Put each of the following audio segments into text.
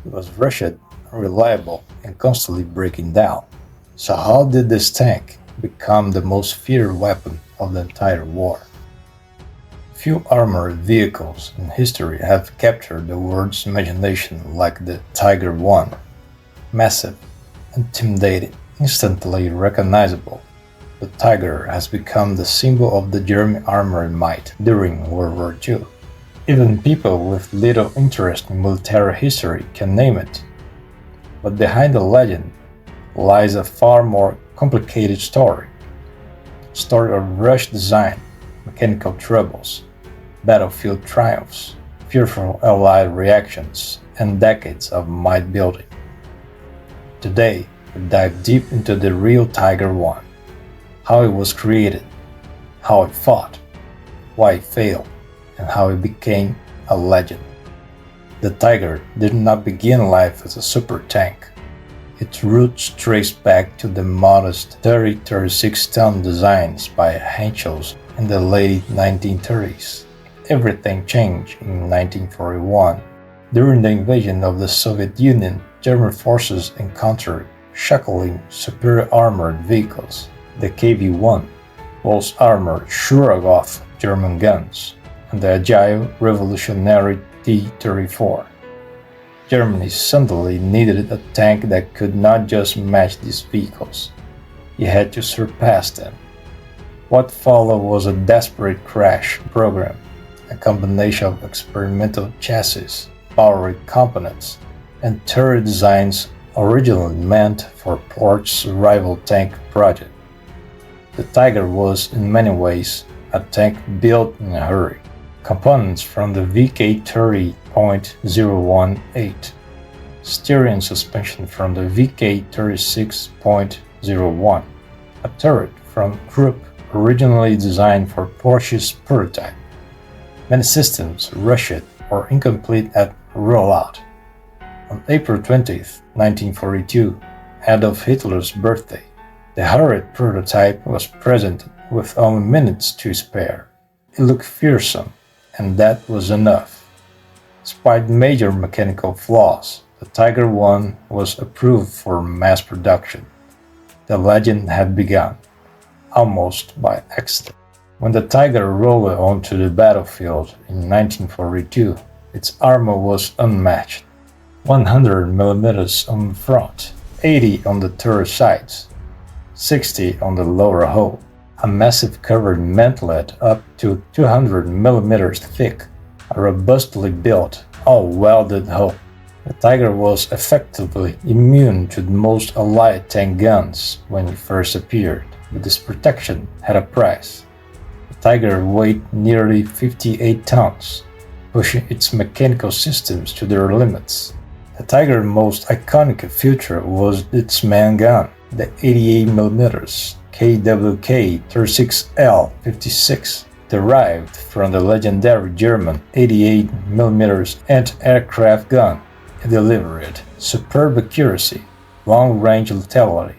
It was rushed, unreliable, and constantly breaking down. So how did this tank become the most feared weapon of the entire war? Few armored vehicles in history have captured the world's imagination like the Tiger I. Massive, intimidating, instantly recognizable, the Tiger has become the symbol of the German armored might during World War II. Even people with little interest in military history can name it. But behind the legend lies a far more complicated story. A story of rushed design, mechanical troubles, battlefield triumphs, fearful Allied reactions, and decades of might building. Today, we dive deep into the real Tiger I, how it was created, how it fought, why it failed, and how it became a legend. The Tiger did not begin life as a super tank. Its roots trace back to the modest 36-ton designs by Henschel in the late 1930s. Everything changed in 1941. During the invasion of the Soviet Union, German forces encountered shockingly superior armored vehicles, the KV-1, most armored Shuragov German guns, and the agile, revolutionary T-34. Germany suddenly needed a tank that could not just match these vehicles, it had to surpass them. What followed was a desperate crash program, a combination of experimental chassis, powered components, and turret designs originally meant for Port's rival tank project. The Tiger was, in many ways, a tank built in a hurry. Components from the VK30.018, steering and suspension from the VK36.01, a turret from Krupp originally designed for Porsche's prototype. Many systems rushed or incomplete at rollout. On April 20, 1942, Adolf Hitler's birthday, the hurried prototype was presented with only minutes to spare. It looked fearsome, and that was enough. Despite major mechanical flaws, the Tiger I was approved for mass production. The legend had begun, almost by accident. When the Tiger rolled onto the battlefield in 1942, its armor was unmatched. 100 mm on the front, 80 on the turret sides, 60 on the lower hull, a massive covered mantlet up to 200 mm thick, a robustly built, all-welded hull. The Tiger was effectively immune to most Allied tank guns when it first appeared, but this protection had a price. The Tiger weighed nearly 58 tons, pushing its mechanical systems to their limits. The Tiger's most iconic feature was its main gun, the 88 mm KWK-36L-56, derived from the legendary German 88 mm anti-aircraft gun. It delivered superb accuracy, long-range lethality,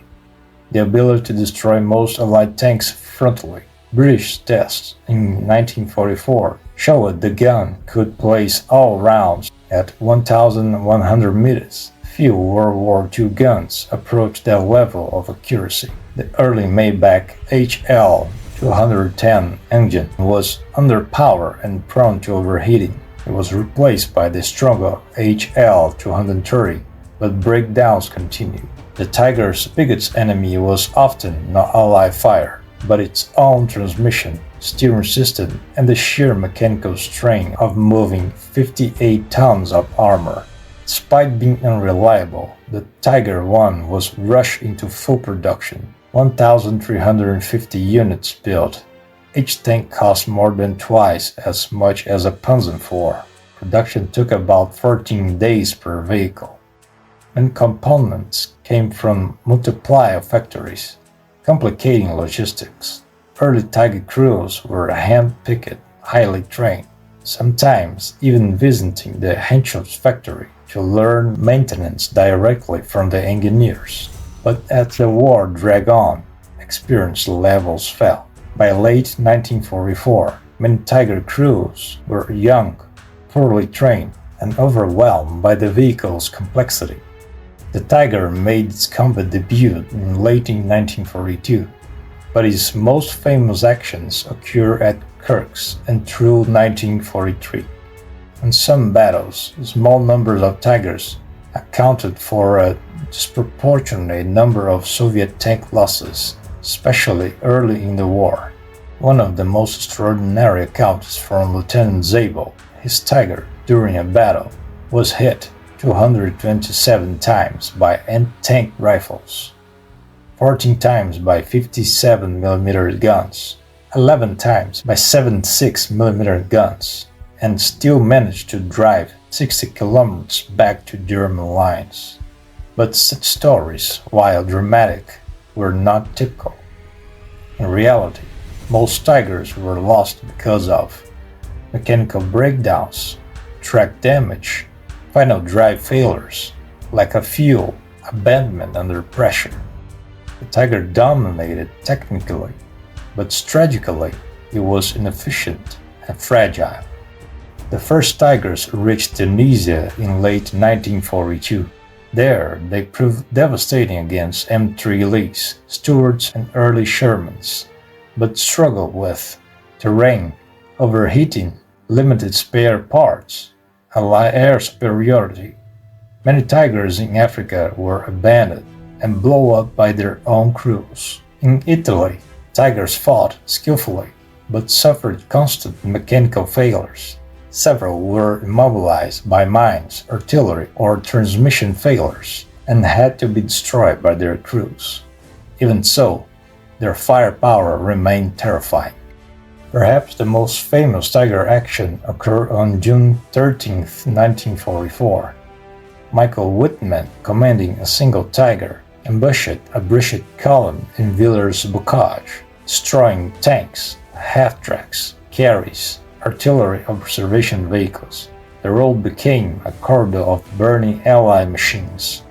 the ability to destroy most Allied tanks frontally. British tests in 1944 showed the gun could place all rounds at 1,100 meters. Few World War II guns approached that level of accuracy. The early Maybach HL-210 engine was underpowered and prone to overheating. It was replaced by the stronger HL-230, but breakdowns continued. The Tiger's biggest enemy was often not Allied fire, but its own transmission, steering system, and the sheer mechanical strain of moving 58 tons of armor. Despite being unreliable, the Tiger I was rushed into full production, 1,350 units built. Each tank cost more than twice as much as a Panzer IV. Production took about 14 days per vehicle. And components came from multiple factories, complicating logistics. Early Tiger crews were hand-picked, highly trained, sometimes even visiting the Henschel's factory to learn maintenance directly from the engineers. But as the war dragged on, experience levels fell. By late 1944, many Tiger crews were young, poorly trained, and overwhelmed by the vehicle's complexity. The Tiger made its combat debut in late 1942, but its most famous actions occur at Kirks and through 1943. In some battles, small numbers of Tigers accounted for a disproportionate number of Soviet tank losses, especially early in the war. One of the most extraordinary accounts is from Lieutenant Zabel. His Tiger, during a battle, was hit 227 times by anti-tank rifles, 14 times by 57mm guns, 11 times by 76mm guns, and still managed to drive 60 kilometers back to German lines. But such stories, while dramatic, were not typical. In reality, most Tigers were lost because of mechanical breakdowns, track damage, final drive failures, lack of fuel, abandonment under pressure. The Tiger dominated technically, but strategically it was inefficient and fragile. The first Tigers reached Tunisia in late 1942. There, they proved devastating against M3 Lees, Stuarts, and early Shermans, but struggled with terrain, overheating, limited spare parts, Allied air superiority. Many Tigers in Africa were abandoned and blown up by their own crews. In Italy, Tigers fought skillfully, but suffered constant mechanical failures. Several were immobilized by mines, artillery, or transmission failures, and had to be destroyed by their crews. Even so, their firepower remained terrifying. Perhaps the most famous Tiger action occurred on June 13, 1944. Michael Whitman, commanding a single Tiger, ambushed a British column in Villers-Bocage, destroying tanks, half-tracks, carries, artillery observation vehicles. The road became a corridor of burning Allied machines.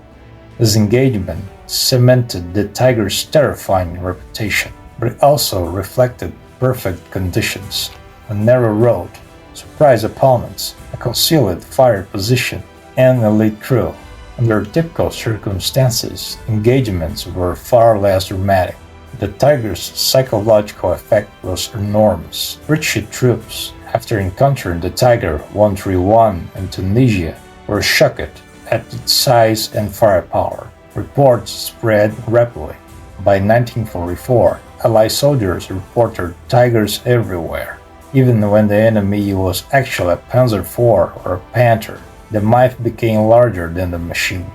This engagement cemented the Tiger's terrifying reputation, but it also reflected perfect conditions, a narrow road, surprise opponents, a concealed fire position, and an elite crew. Under typical circumstances, engagements were far less dramatic. The Tiger's psychological effect was enormous. British troops, after encountering the Tiger 131 in Tunisia, were shocked at its size and firepower. Reports spread rapidly. By 1944, Allied soldiers reported Tigers everywhere. Even when the enemy was actually a Panzer IV or a Panther, the myth became larger than the machine.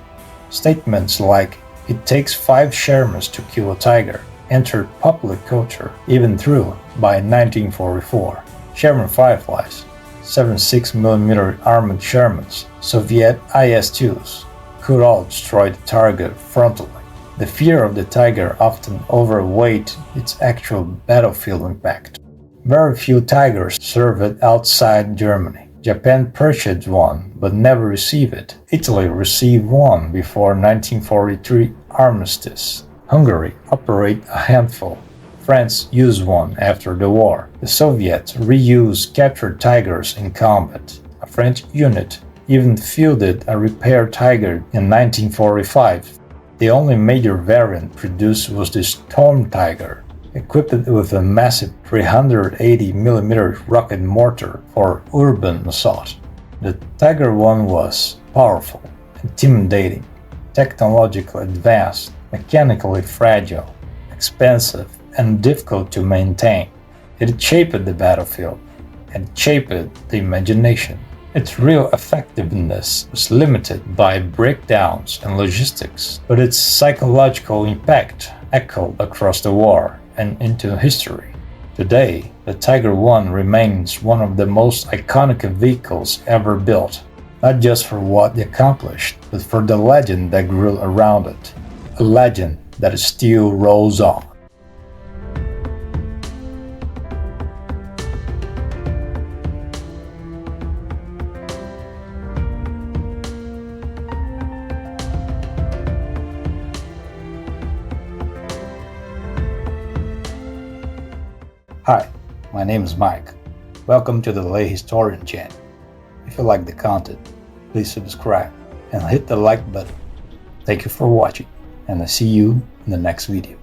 Statements like, "It takes 5 Shermans to kill a Tiger," entered popular culture even through, by 1944, Sherman Fireflies, 76mm armored Shermans, Soviet IS-2s, could all destroy the target frontally. The fear of the Tiger often overweighed its actual battlefield impact. Very few Tigers served outside Germany. Japan purchased one, but never received it. Italy received one before 1943 armistice. Hungary operated a handful. France used one after the war. The Soviets reused captured Tigers in combat. A French unit even fielded a repair Tiger in 1945. The only major variant produced was the Storm Tiger, equipped with a massive 380mm rocket mortar for urban assault. The Tiger I was powerful, intimidating, technologically advanced, mechanically fragile, expensive, and difficult to maintain. It shaped the battlefield and shaped the imagination. Its real effectiveness was limited by breakdowns and logistics, but its psychological impact echoed across the war and into history. Today, the Tiger I remains one of the most iconic vehicles ever built, not just for what it accomplished, but for the legend that grew around it, a legend that still rolls on. Hi, my name is Mike. Welcome to the Lay Historian channel. If you like the content, please subscribe and hit the like button. Thank you for watching, and I'll see you in the next video.